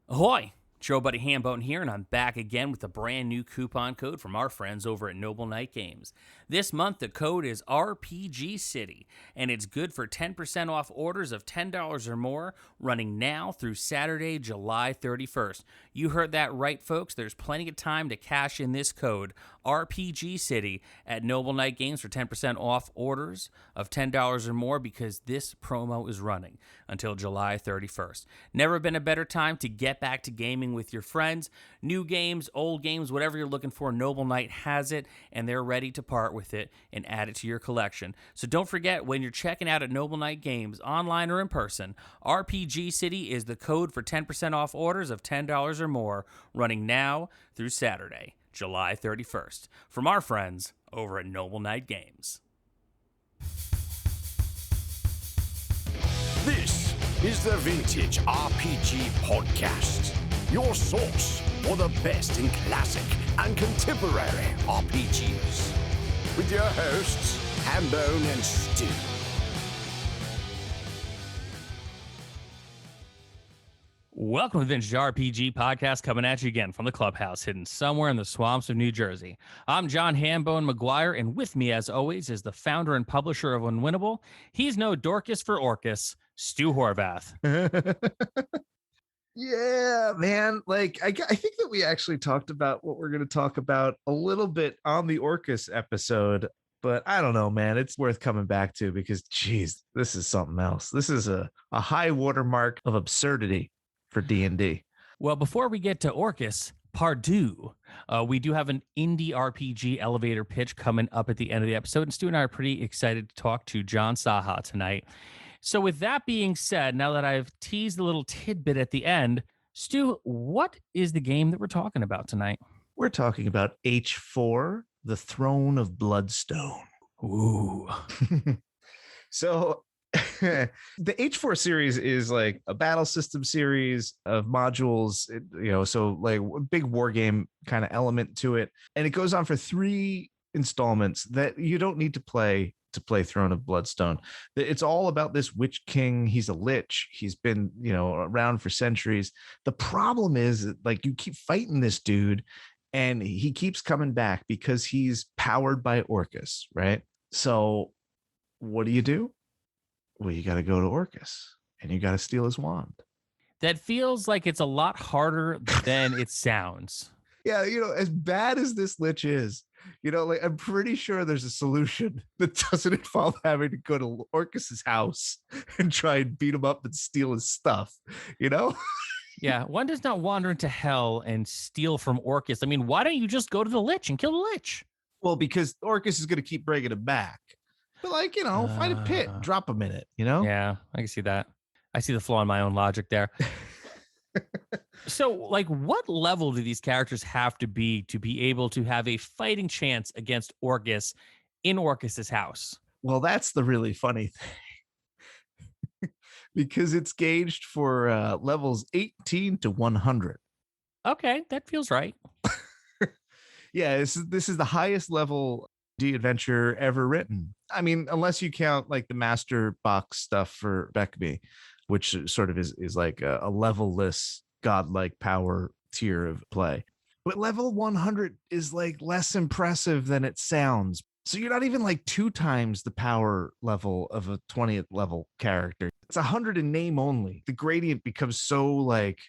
Ahoy! Joe Buddy Hambone here, and I'm back again with a brand new coupon code from our friends over at Noble Knight Games. This month, the code is RPG City, and it's good for 10% off orders of $10 or more, running now through Saturday, July 31st. You heard that right, folks. There's plenty of time to cash in this code, RPG City, at Noble Knight Games for 10% off orders of $10 or more, because this promo is running until July 31st. Never been a better time to get back to gaming with your friends. New games, old games, whatever you're looking for, Noble Knight has it, and they're ready to part with it and add it to your collection. So don't forget, when you're checking out at Noble Knight Games, online or in person, RPG City is the code for 10% off orders of $10 or more, running now through Saturday, July 31st. From our friends over at Noble Knight Games. This is the Vintage RPG Podcast, your source for the best in classic and contemporary RPGs. With your hosts, Hambone and Stu. Welcome to the Vintage RPG Podcast, coming at you again from the clubhouse hidden somewhere in the swamps of New Jersey. I'm John Hambone McGuire, and with me, as always, is the founder and publisher of Unwinnable. He's no Dorcas for Orcus, Stu Horvath. Yeah, man. Like, I think that we actually talked about what we're going to talk about a little bit on the Orcus episode, but I don't know, man. It's worth coming back to because, geez, this is something else. This is a high watermark of absurdity for D&D. Well, before we get to Orcus, Pardue, we do have an indie RPG elevator pitch coming up at the end of the episode, and Stu and I are pretty excited to talk to Jonathan Sacha tonight. So with that being said, now that I've teased a little tidbit at the end, Stu, what is the game that we're talking about tonight? We're talking about H4, the Throne of Bloodstone. Ooh. So the H4 series is like a battle system series of modules, so like a big war game kind of element to it. And it goes on for 3 installments that you don't need to play Throne of Bloodstone. It's all about this Witch King. He's a lich. He's been, around for centuries. The problem is, like, you keep fighting this dude and he keeps coming back because he's powered by Orcus, right? So what do? Well, you got to go to Orcus and you got to steal his wand. That feels like it's a lot harder than it sounds. Yeah, as bad as this lich is, like, I'm pretty sure there's a solution that doesn't involve having to go to Orcus's house and try and beat him up and steal his stuff, Yeah, one does not wander into hell and steal from Orcus. I mean, why don't you just go to the lich and kill the lich? Well, because Orcus is going to keep bringing him back. But, like, find a pit, drop him in it, Yeah, I can see that. I see the flaw in my own logic there. So, like, what level do these characters have to be able to have a fighting chance against Orcus in Orcus's house? Well, that's the really funny thing. Because it's gauged for levels 18 to 100. Okay, that feels right. Yeah, this is the highest level D adventure ever written. I mean, unless you count like the master box stuff for Beckby, which sort of is like a level-less godlike power tier of play. But level 100 is like less impressive than it sounds. So you're not even like 2 times the power level of a 20th level character. It's 100 in name only. The gradient becomes so like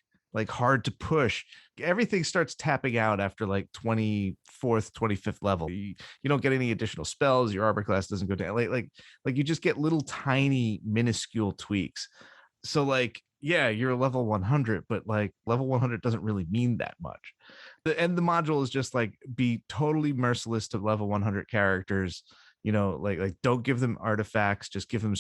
hard to push. Everything starts tapping out after like 24th, 25th level. You don't get any additional spells. Your armor class doesn't go down. Like you just get little tiny minuscule tweaks. So like, yeah, you're level 100, but like level 100 doesn't really mean that much. And the module is just like, be totally merciless to level 100 characters. Like don't give them artifacts, just give them,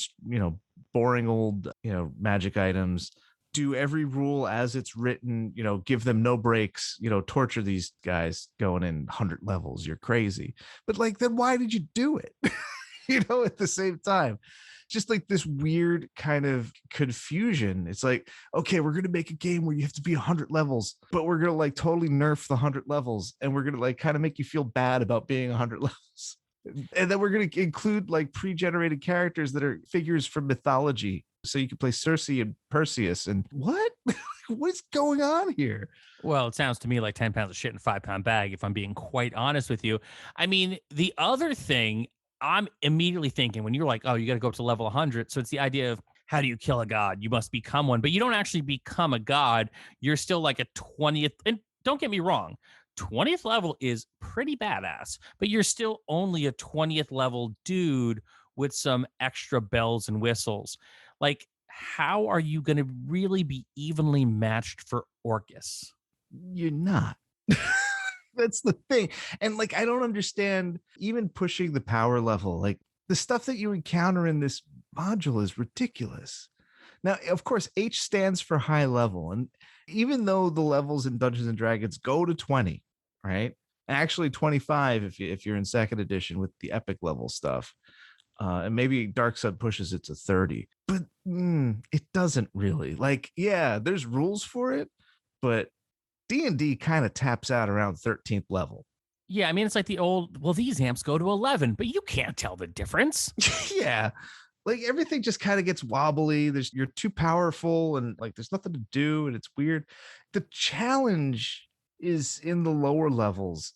boring old, magic items. Do every rule as it's written, give them no breaks, torture these guys going in 100 levels. You're crazy. But like, then why did you do it? At the same time, just like this weird kind of confusion. It's like, okay, we're going to make a game where you have to be 100 levels, but we're going to like totally nerf the 100 levels. And we're going to like kind of make you feel bad about being 100 levels. And then we're going to include like pre-generated characters that are figures from mythology. So you can play Circe and Perseus and what? What's going on here? Well, it sounds to me like 10 pounds of shit in a 5-pound bag, if I'm being quite honest with you. I mean, the other thing I'm immediately thinking when you're like, oh, you got to go up to level 100. So it's the idea of how do you kill a god? You must become one, but you don't actually become a god. You're still like a 20th. And don't get me wrong, 20th level is pretty badass, but you're still only a 20th level dude with some extra bells and whistles. Like, how are you going to really be evenly matched for Orcus? You're not. That's the thing. And like, I don't understand even pushing the power level. Like, the stuff that you encounter in this module is ridiculous. Now, of course, H stands for high level. And even though the levels in Dungeons and Dragons go to 20, right? Actually 25 if you're in second edition with the epic level stuff. And maybe Dark Sun pushes it to 30. But it doesn't really. Like, yeah, there's rules for it, but D&D kind of taps out around 13th level. Yeah, I mean, it's like the old, well, these amps go to 11, but you can't tell the difference. Yeah. Like everything just kind of gets wobbly. You're too powerful and like there's nothing to do and it's weird. The challenge is in the lower levels.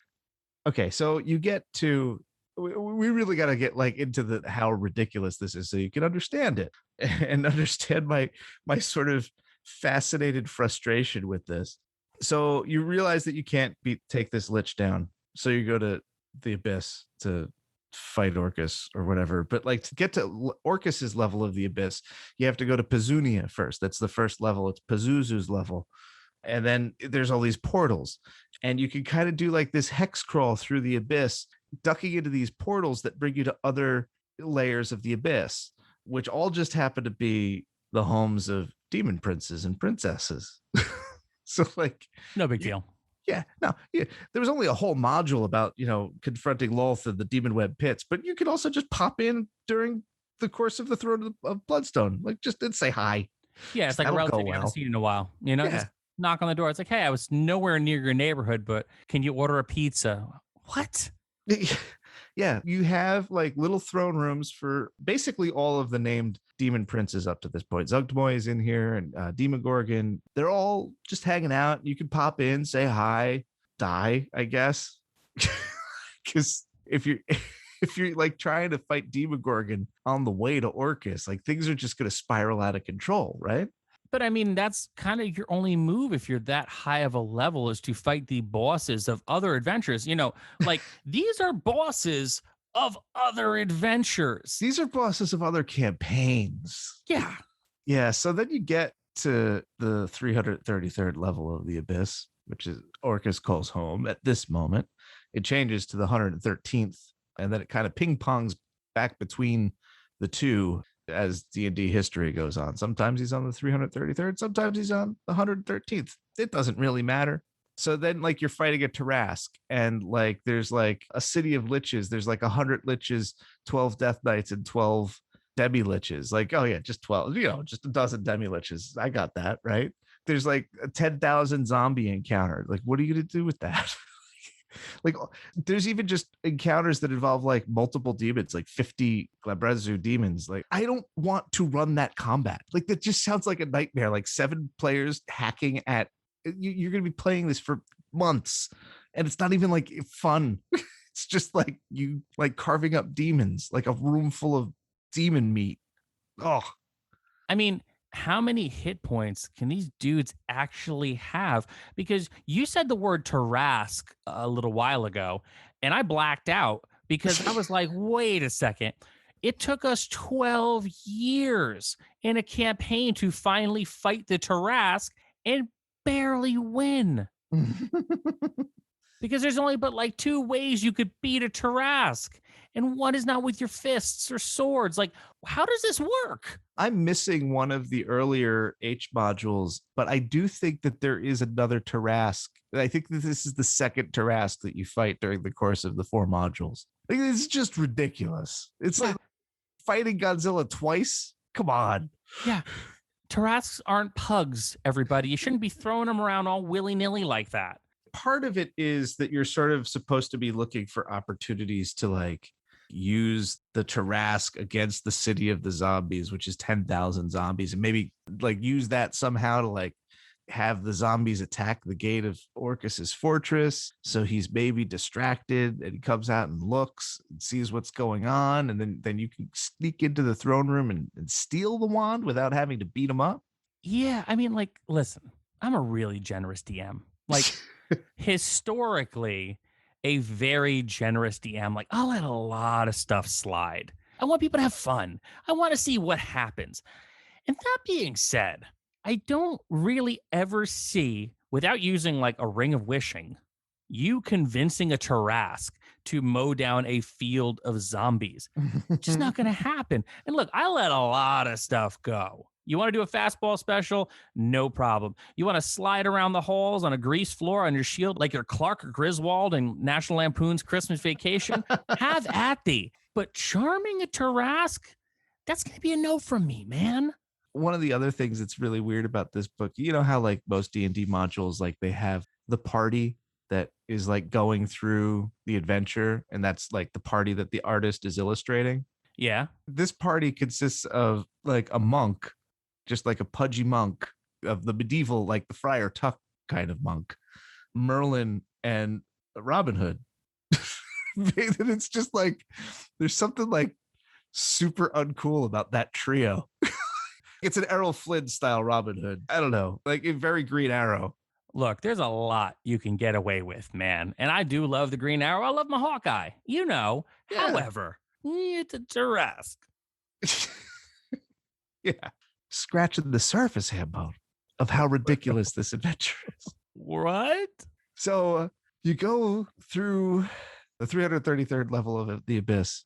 Okay, so you get to we really got to get like into the how ridiculous this is so you can understand it and understand my sort of fascinated frustration with this. So you realize that you can't take this lich down. So you go to the abyss to fight Orcus or whatever. But like to get to Orcus's level of the abyss, you have to go to Pazunia first. That's the first level. It's Pazuzu's level. And then there's all these portals. And you can kind of do like this hex crawl through the abyss, ducking into these portals that bring you to other layers of the abyss, which all just happen to be the homes of demon princes and princesses. So like no big deal. Yeah, no, yeah. There was only a whole module about, confronting Lolth in the demon web pits, but you could also just pop in during the course of the Throne of Bloodstone. Like just say hi. Yeah, it's like a relative you haven't seen in a while. Just knock on the door. It's like, hey, I was nowhere near your neighborhood, but can you order a pizza? What? Yeah, you have like little throne rooms for basically all of the named demon princes up to this point. Zugtmoy is in here and Demogorgon. They're all just hanging out. You can pop in, say hi, die, I guess. Because if you're like trying to fight Demogorgon on the way to Orcus, like things are just going to spiral out of control, right? But I mean, that's kind of your only move if you're that high of a level is to fight the bosses of other adventures. Like these are bosses of other adventures. These are bosses of other campaigns. Yeah. Yeah. So then you get to the 333rd level of the abyss, which is Orcus calls home at this moment. It changes to the 113th, and then it kind of ping pongs back between the two as D&D history goes on. Sometimes he's on the 333rd, sometimes he's on the 113th. It doesn't really matter. So then like you're fighting a Tarask and like there's like a city of liches. There's like 100 liches, 12 death knights, and 12 demi liches. Like, oh yeah, just 12, just a dozen demi liches. I got that, right? There's like a 10,000 zombie encounter. Like, what are you going to do with that? Like there's even just encounters that involve like multiple demons, like 50 Glabrezu demons. Like I don't want to run that combat. Like that just sounds like a nightmare. Like 7 players hacking at you're going to be playing this for months and it's not even like fun. It's just like you like carving up demons, like a room full of demon meat. Oh, I mean, how many hit points can these dudes actually have? Because you said the word Tarask a little while ago, and I blacked out because I was like, wait a second. It took us 12 years in a campaign to finally fight the Tarask and barely win. Because there's only but like 2 ways you could beat a Tarask. And one is not with your fists or swords. Like, how does this work? I'm missing one of the earlier H modules, but I do think that there is another Tarask. I think that this is the second Tarask that you fight during the course of the 4 modules. Like, it's just ridiculous. It's like fighting Godzilla twice. Come on. Yeah. Tarasks aren't pugs, everybody. You shouldn't be throwing them around all willy-nilly like that. Part of it is that you're sort of supposed to be looking for opportunities to like use the Tarask against the city of the zombies, which is 10,000 zombies, and maybe like use that somehow to like have the zombies attack the gate of Orcus's fortress. So he's maybe distracted and he comes out and looks and sees what's going on. And then you can sneak into the throne room and steal the wand without having to beat him up. Yeah, I mean, like, listen, I'm a really generous DM. Like, historically, a very generous DM. Like, I'll let a lot of stuff slide. I want people to have fun. I want to see what happens. And that being said, I don't really ever see, without using like a ring of wishing, you convincing a Tarask to mow down a field of zombies. Just not going to happen. And look, I let a lot of stuff go. You want to do a fastball special? No problem. You want to slide around the halls on a grease floor on your shield like you're Clark or Griswold in National Lampoon's Christmas Vacation? Have at thee. But charming a Tarask, that's going to be a no from me, man. One of the other things that's really weird about this book, you know how like most D&D modules, like they have the party that is like going through the adventure, and that's like the party that the artist is illustrating. Yeah. This party consists of like a monk, just like a pudgy monk of the medieval, like the Friar Tuck kind of monk, Merlin, and Robin Hood. And it's just like there's something like super uncool about that trio. It's an Errol Flynn style Robin Hood. I don't know, like a very Green Arrow. Look, there's a lot you can get away with, man. And I do love the Green Arrow. I love my Hawkeye, you know. Yeah. However, it's a Tarask. Yeah. Scratching the surface, Hambone, of how ridiculous this adventure is. What? So you go through the 333rd level of the Abyss.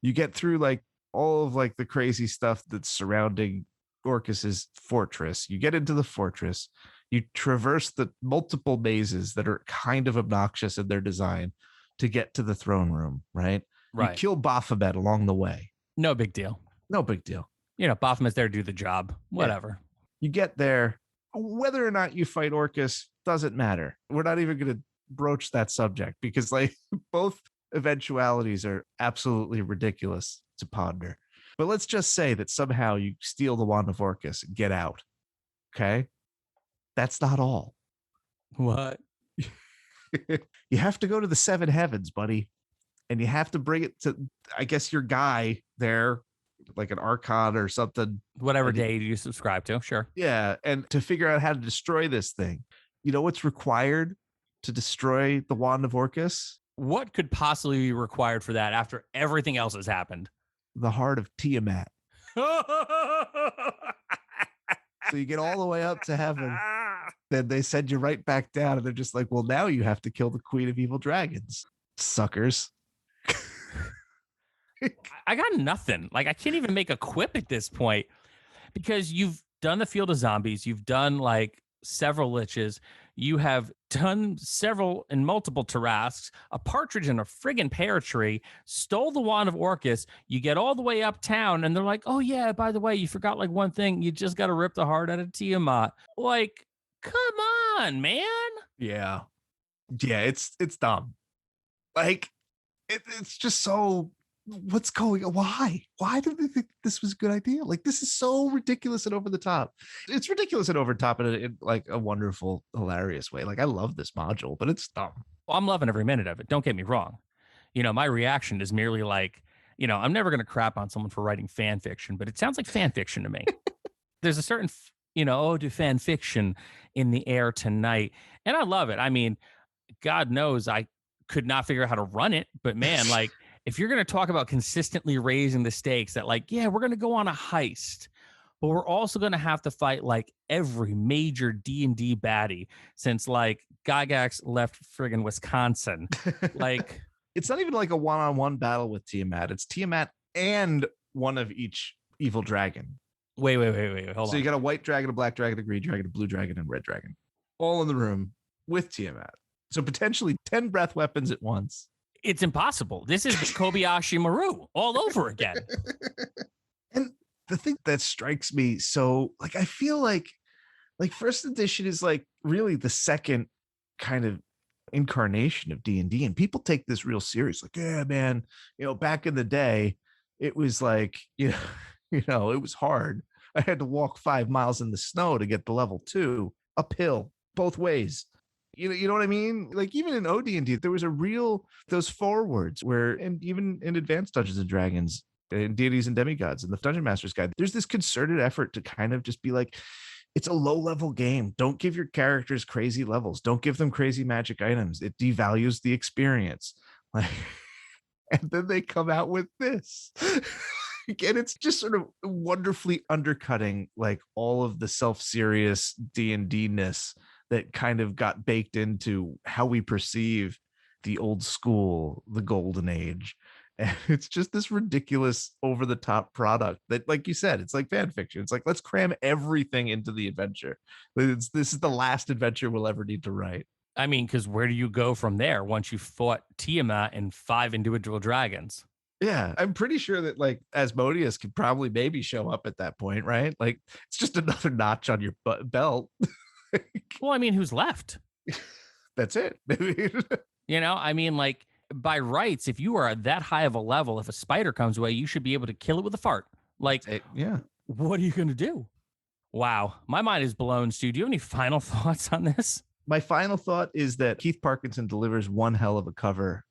You get through like all of like the crazy stuff that's surrounding Orcus's fortress. You get into the fortress. You traverse the multiple mazes that are kind of obnoxious in their design to get to the throne room, right? Right. You kill Baphomet along the way. No big deal. No big deal. You know, Baphomet's there to do the job. Whatever. You get there. Whether or not you fight Orcus doesn't matter. We're not even going to broach that subject because like both eventualities are absolutely ridiculous to ponder. But let's just say that somehow you steal the wand of Orcus and get out. Okay? That's not all. What? You have to go to the seven heavens, buddy. And you have to bring it to, I guess, your guy there, like an Archon or something. Whatever day you subscribe to, sure. Yeah, and to figure out how to destroy this thing. You know what's required to destroy the wand of Orcus? What could possibly be required for that after everything else has happened? The heart of Tiamat. So you get all the way up to heaven, then they send you right back down, and they're just like, well, now you have to kill the Queen of Evil Dragons. Suckers. I got nothing. Like, I can't even make a quip at this point because you've done the Field of Zombies. You've done like several liches. You have done several and multiple Tarasks, a partridge in a friggin' pear tree, stole the wand of Orcus. You get all the way uptown and they're like, oh yeah, by the way, you forgot like one thing. You just got to rip the heart out of Tiamat. Like, come on, man. Yeah. Yeah, it's dumb. Like, it's just so, what's going on? Why did they think this was a good idea? Like, this is so ridiculous and over the top. It's ridiculous and over top in like a wonderful, hilarious way. Like, I love this module, but it's dumb. Well, I'm loving every minute of it. Don't get me wrong. You know, my reaction is merely like, you know, I'm never going to crap on someone for writing fan fiction, but it sounds like fan fiction to me. There's a certain, you know, ode to fan fiction in the air tonight. And I love it. I mean, God knows I could not figure out how to run it, but man, like, if you're going to talk about consistently raising the stakes that like, yeah, we're going to go on a heist, but we're also going to have to fight like every major D&D baddie since like Gygax left friggin' Wisconsin. Like, it's not even like a one-on-one battle with Tiamat. It's Tiamat and one of each evil dragon. Wait. Hold on. So you got a white dragon, a black dragon, a green dragon, a blue dragon, and red dragon, all in the room with Tiamat. So potentially 10 breath weapons at once. It's impossible. This is Kobayashi Maru all over again. And the thing that strikes me, so like, I feel like first edition is like really the second kind of incarnation of D&D, and people take this real serious. Like, yeah, man, you know, back in the day, it was like, you know, it was hard. I had to walk 5 miles in the snow to get to level 2. uphill both ways. You know what I mean? Like even in OD&D, there was those forwards where, and even in Advanced Dungeons and Dragons, in Deities and Demigods and the Dungeon Master's Guide, there's this concerted effort to kind of just be like, it's a low level game. Don't give your characters crazy levels. Don't give them crazy magic items. It devalues the experience. Like, and then they come out with this. And it's just sort of wonderfully undercutting like all of the self-serious D&D-ness that kind of got baked into how we perceive the old school, the golden age. And it's just this ridiculous over-the-top product that, like you said, it's like fan fiction. It's like, let's cram everything into the adventure. This is the last adventure we'll ever need to write. I mean, because where do you go from there once you fought Tiamat and 5 individual dragons? Yeah, I'm pretty sure that like Asmodeus could probably maybe show up at that point, right? Like it's just another notch on your belt. Well, I mean, who's left? That's it. I mean, like by rights, if you are at that high of a level, if a spider comes away, you should be able to kill it with a fart. Like, yeah. What are you going to do? Wow. My mind is blown, Stu. Do you have any final thoughts on this? My final thought is that Keith Parkinson delivers one hell of a cover.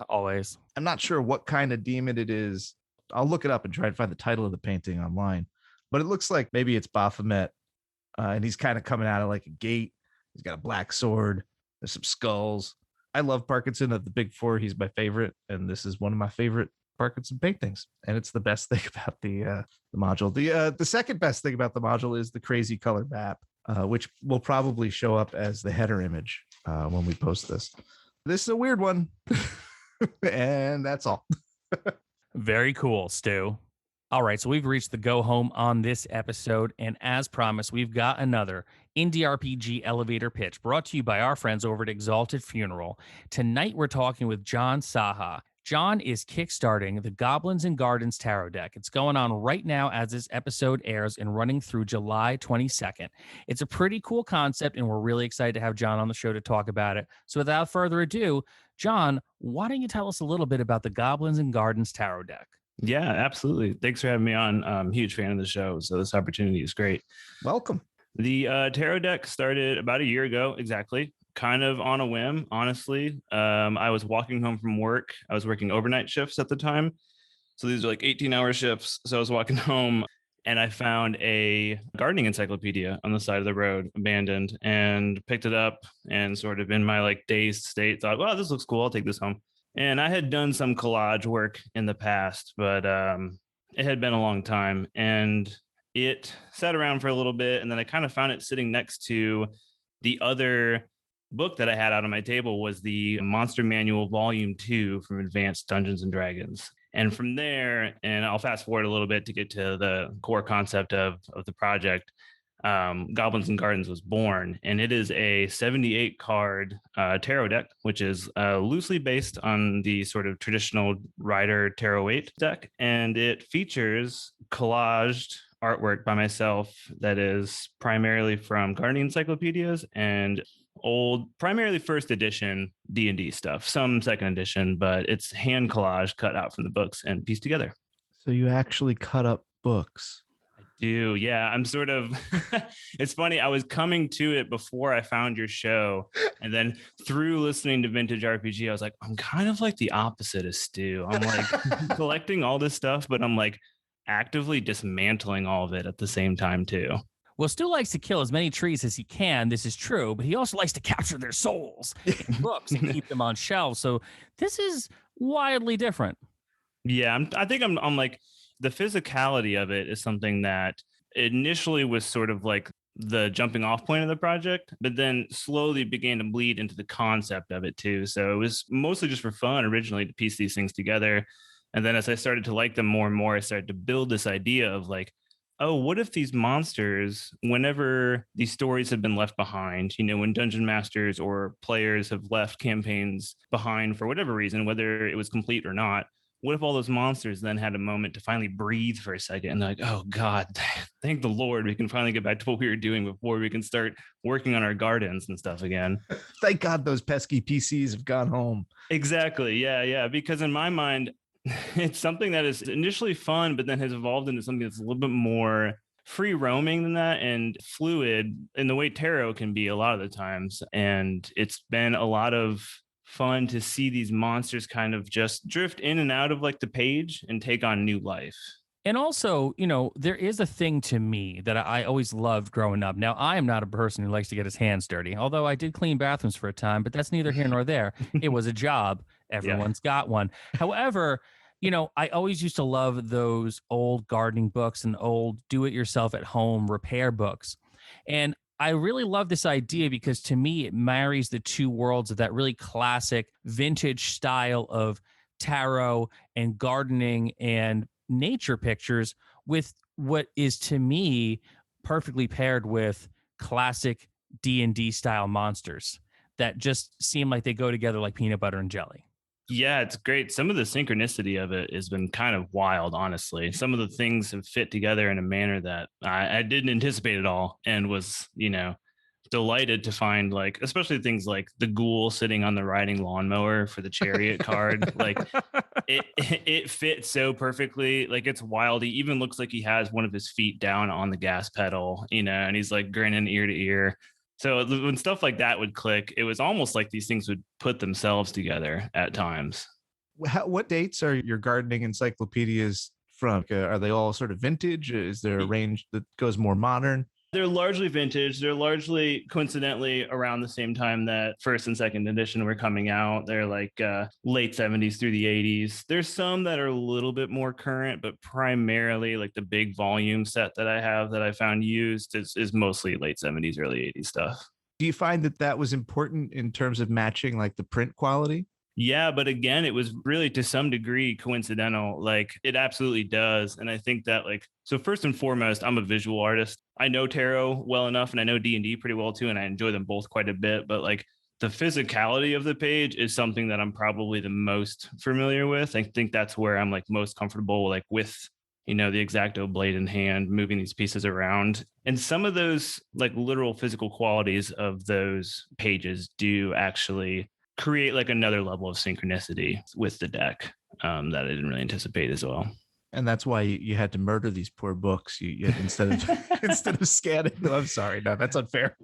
Always. I'm not sure what kind of demon it is. I'll look it up and try and find the title of the painting online. But it looks like maybe it's Baphomet. And he's kind of coming out of like a gate. He's got a black sword. There's some skulls. I love Parkinson of the Big Four. He's my favorite. And this is one of my favorite Parkinson paintings. And it's the best thing about the module. The second best thing about the module is the crazy color map, which will probably show up as the header image when we post this. This is a weird one. And that's all. Very cool, Stu. All right, so we've reached the go home on this episode, and as promised, we've got another Indie RPG elevator pitch brought to you by our friends over at Exalted Funeral. Tonight, we're talking with Jonathan Sacha. John is kickstarting the Goblins and Gardens tarot deck. It's going on right now as this episode airs and running through July 22nd. It's a pretty cool concept, and we're really excited to have John on the show to talk about it. So without further ado, John, why don't you tell us a little bit about the Goblins and Gardens tarot deck? Yeah, absolutely. Thanks for having me on. I'm a huge fan of the show, so this opportunity is great. Welcome. The tarot deck started about a year ago, exactly. Kind of on a whim, honestly. I was walking home from work. I was working overnight shifts at the time. So these are like 18-hour shifts. So I was walking home and I found a gardening encyclopedia on the side of the road, abandoned, and picked it up and sort of in my like dazed state thought, well, this looks cool. I'll take this home. And I had done some collage work in the past, but it had been a long time. And it sat around for a little bit. And then I kind of found it sitting next to the other book that I had out on my table was the Monster Manual Volume 2 from Advanced Dungeons and Dragons. And from there, and I'll fast forward a little bit to get to the core concept of the project, Goblins and Gardens was born. And it is a 78 card tarot deck, which is loosely based on the sort of traditional Rider Tarot 8 deck. And it features collaged artwork by myself that is primarily from gardening encyclopedias and old, primarily first edition D&D stuff, some second edition, but it's hand collage cut out from the books and pieced together. So you actually cut up books? I do, yeah. I'm sort of, it's funny, I was coming to it before I found your show, and then through listening to Vintage RPG, I was like, I'm kind of like the opposite of Stu. I'm like collecting all this stuff, but I'm like actively dismantling all of it at the same time too. Well, Stu likes to kill as many trees as he can. This is true, but he also likes to capture their souls in books and keep them on shelves. So this is wildly different. Yeah, I think I'm like, the physicality of it is something that initially was sort of like the jumping off point of the project, but then slowly began to bleed into the concept of it too. So it was mostly just for fun originally to piece these things together. And then as I started to like them more and more, I started to build this idea of like, oh, what if these monsters, whenever these stories have been left behind, when dungeon masters or players have left campaigns behind for whatever reason, whether it was complete or not, what if all those monsters then had a moment to finally breathe for a second and they're like, oh God, thank the Lord, we can finally get back to what we were doing before we can start working on our gardens and stuff again. Thank God those pesky PCs have gone home. Exactly. Yeah. Because in my mind, it's something that is initially fun, but then has evolved into something that's a little bit more free roaming than that and fluid in the way tarot can be a lot of the times. And it's been a lot of fun to see these monsters kind of just drift in and out of like the page and take on new life. And also, you know, there is a thing to me that I always loved growing up. Now, I am not a person who likes to get his hands dirty, although I did clean bathrooms for a time, but that's neither here nor there. It was a job. Everyone's got one. However, you know, I always used to love those old gardening books and old do-it-yourself at home repair books. And I really love this idea because to me, it marries the two worlds of that really classic vintage style of tarot and gardening and nature pictures with what is to me perfectly paired with classic D&D style monsters that just seem like they go together like peanut butter and jelly. Yeah, it's great. Some of the synchronicity of it has been kind of wild, honestly. Some of the things have fit together in a manner that I didn't anticipate at all and was, you know, delighted to find, like, especially things like the ghoul sitting on the riding lawnmower for the chariot card. Like it fits so perfectly. Like, it's wild. He even looks like he has one of his feet down on the gas pedal, you know, and he's like grinning ear to ear. So when stuff like that would click, it was almost like these things would put themselves together at times. What dates are your gardening encyclopedias from? Are they all sort of vintage? Is there a range that goes more modern? They're largely vintage. They're largely coincidentally around the same time that first and second edition were coming out. They're like late 70s through the 80s. There's some that are a little bit more current, but primarily like the big volume set that I have that I found used is mostly late 70s, early 80s stuff. Do you find that was important in terms of matching like the print quality? Yeah, but again, it was really to some degree coincidental. Like, it absolutely does. And I think that, like, so first and foremost, I'm a visual artist. I know tarot well enough and I know D&D pretty well too. And I enjoy them both quite a bit. But like the physicality of the page is something that I'm probably the most familiar with. I think that's where I'm like most comfortable, like with, you know, the X-Acto blade in hand, moving these pieces around. And some of those like literal physical qualities of those pages do actually create like another level of synchronicity with the deck that I didn't really anticipate as well. And that's why you had to murder these poor books. You instead of scanning them. I'm sorry, no, that's unfair.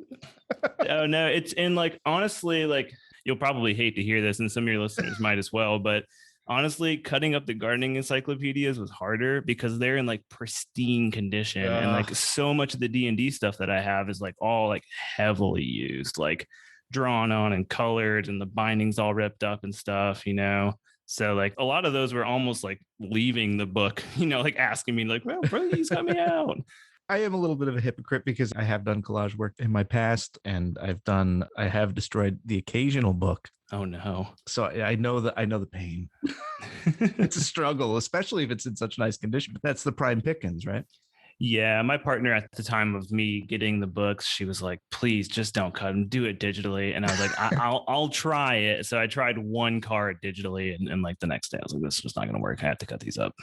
Oh no, it's in like honestly, like you'll probably hate to hear this, and some of your listeners might as well, but honestly, cutting up the gardening encyclopedias was harder because they're in like pristine condition, and like so much of the D&D stuff that I have is like all like heavily used, like drawn on and colored, and the bindings all ripped up and stuff, you know. So like a lot of those were almost like leaving the book, you know, like asking me like, well, please cut me out. I am a little bit of a hypocrite because I have done collage work in my past, and I have destroyed the occasional book. Oh no. So I know the pain. It's a struggle, especially if it's in such nice condition, but that's the prime pickings, right? Yeah, my partner at the time of me getting the books, she was like, please just don't cut them, do it digitally. And I was like, I'll try it. So I tried one card digitally, and like the next day I was like, this is just not going to work. I have to cut these up.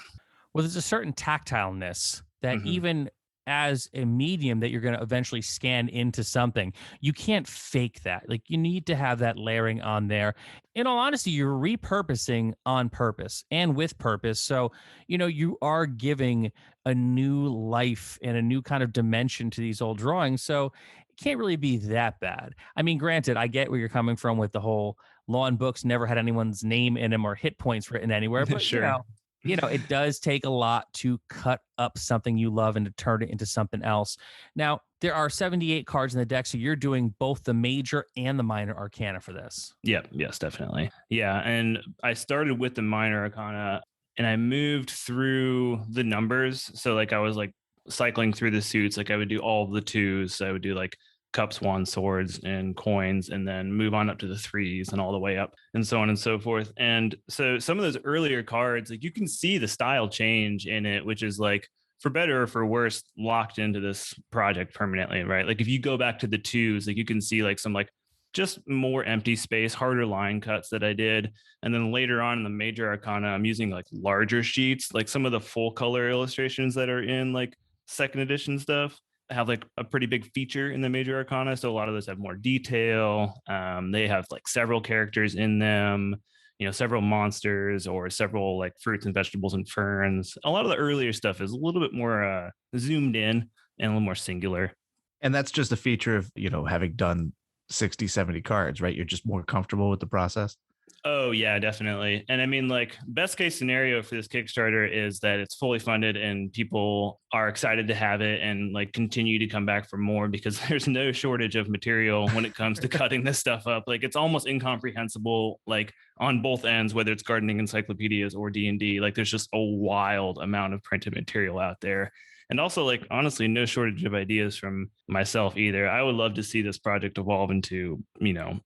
Well, there's a certain tactileness that even as a medium that you're going to eventually scan into something, you can't fake that. Like, you need to have that layering on there. In all honesty, you're repurposing on purpose and with purpose. So, you know, you are giving a new life and a new kind of dimension to these old drawings. So it can't really be that bad. I mean, granted, I get where you're coming from with the whole lawn books never had anyone's name in them or hit points written anywhere. But sure. You know, it does take a lot to cut up something you love and to turn it into something else. Now, there are 78 cards in the deck, so you're doing both the major and the minor arcana for this. Yeah, yes, definitely. Yeah, and I started with the minor arcana, and I moved through the numbers. So like I was like cycling through the suits. Like I would do all of the twos. So I would do like cups, wands, swords, and coins, and then move on up to the threes and all the way up and so on and so forth. And so some of those earlier cards, like you can see the style change in it, which is like, for better or for worse, locked into this project permanently, right? Like if you go back to the twos, like you can see like some like just more empty space, harder line cuts that I did. And then later on in the major arcana, I'm using like larger sheets, like some of the full color illustrations that are in like second edition stuff have like a pretty big feature in the major arcana. So a lot of those have more detail. They have like several characters in them, you know, several monsters or several like fruits and vegetables and ferns. A lot of the earlier stuff is a little bit more zoomed in and a little more singular. And that's just a feature of, having done 60, 70 cards, right? You're just more comfortable with the process. Oh yeah, definitely. And I mean, like, best case scenario for this Kickstarter is that it's fully funded and people are excited to have it and like continue to come back for more, because there's no shortage of material when it comes to cutting this stuff up. Like, it's almost incomprehensible, like on both ends, whether it's gardening encyclopedias or D&D, like there's just a wild amount of printed material out there. And also, like, honestly, no shortage of ideas from myself either. I would love to see this project evolve into,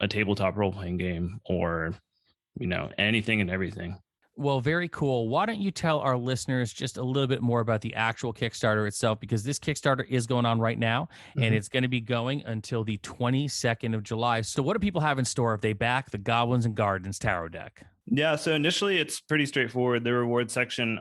a tabletop role-playing game, or anything and everything. Well, very cool. Why don't you tell our listeners just a little bit more about the actual Kickstarter itself? Because this Kickstarter is going on right now, and it's going to be going until the 22nd of July. So what do people have in store if they back the Goblins and Gardens tarot deck? Yeah, so initially it's pretty straightforward. The reward section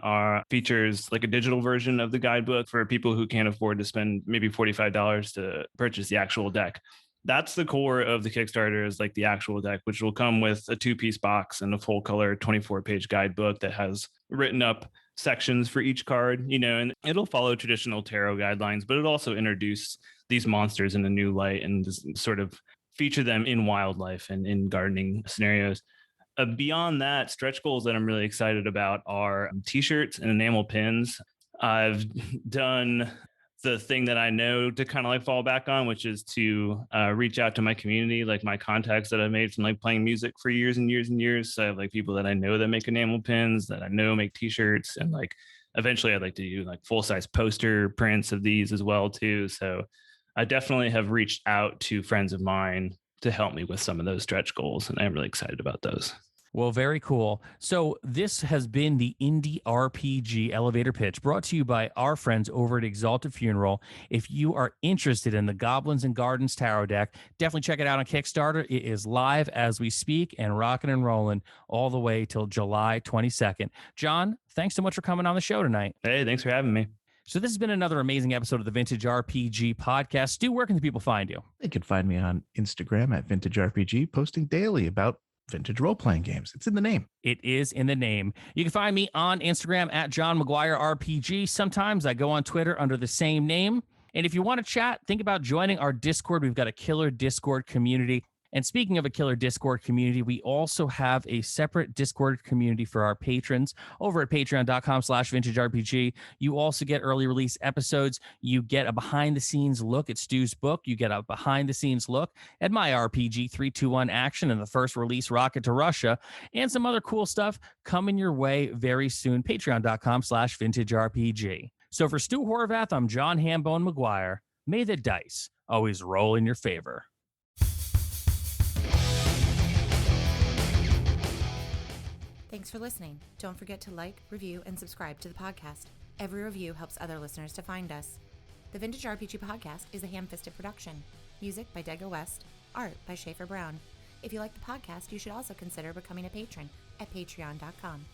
features like a digital version of the guidebook for people who can't afford to spend maybe $45 to purchase the actual deck. That's the core of the Kickstarter, is like the actual deck, which will come with a 2-piece box and a full color 24-page guidebook that has written up sections for each card, and it'll follow traditional tarot guidelines, but it'll also introduce these monsters in a new light and sort of feature them in wildlife and in gardening scenarios. Beyond that, stretch goals that I'm really excited about are t-shirts and enamel pins. I've done the thing that I know to kind of like fall back on, which is to reach out to my community, like my contacts that I've made from like playing music for years and years and years. So I have like people that I know that make enamel pins, that I know make t-shirts, and like eventually I'd like to do like full-size poster prints of these as well too. So I definitely have reached out to friends of mine to help me with some of those stretch goals, and I'm really excited about those. Well, very cool. So this has been the Indie RPG elevator pitch, brought to you by our friends over at Exalted Funeral. If you are interested in the Goblins and Gardens tarot deck, definitely check it out on Kickstarter. It is live as we speak and rocking and rolling all the way till July 22nd. John, thanks so much for coming on the show tonight. Hey, thanks for having me. So this has been another amazing episode of the Vintage RPG Podcast. Stu, where can the people find you? They can find me on Instagram at Vintage RPG, posting daily about vintage role-playing games. It's in the name. It is in the name. You can find me on Instagram at John McGuire RPG. Sometimes I go on Twitter under the same name. And if you want to chat, think about joining our Discord. We've got a killer Discord community. And speaking of a killer Discord community, we also have a separate Discord community for our patrons over at patreon.com/vintagerpg. You also get early release episodes. You get a behind the scenes look at Stu's book. You get a behind the scenes look at my RPG 321 action and the first release Rocket to Russia, and some other cool stuff coming your way very soon. Patreon.com/vintagerpg. So for Stu Horvath, I'm John Hambone McGuire. May the dice always roll in your favor. Thanks for listening. Don't forget to like, review, and subscribe to the podcast. Every review helps other listeners to find us. The Vintage RPG Podcast is a ham-fisted production. Music by Dego West. Art by Schaefer Brown. If you like the podcast, you should also consider becoming a patron at patreon.com.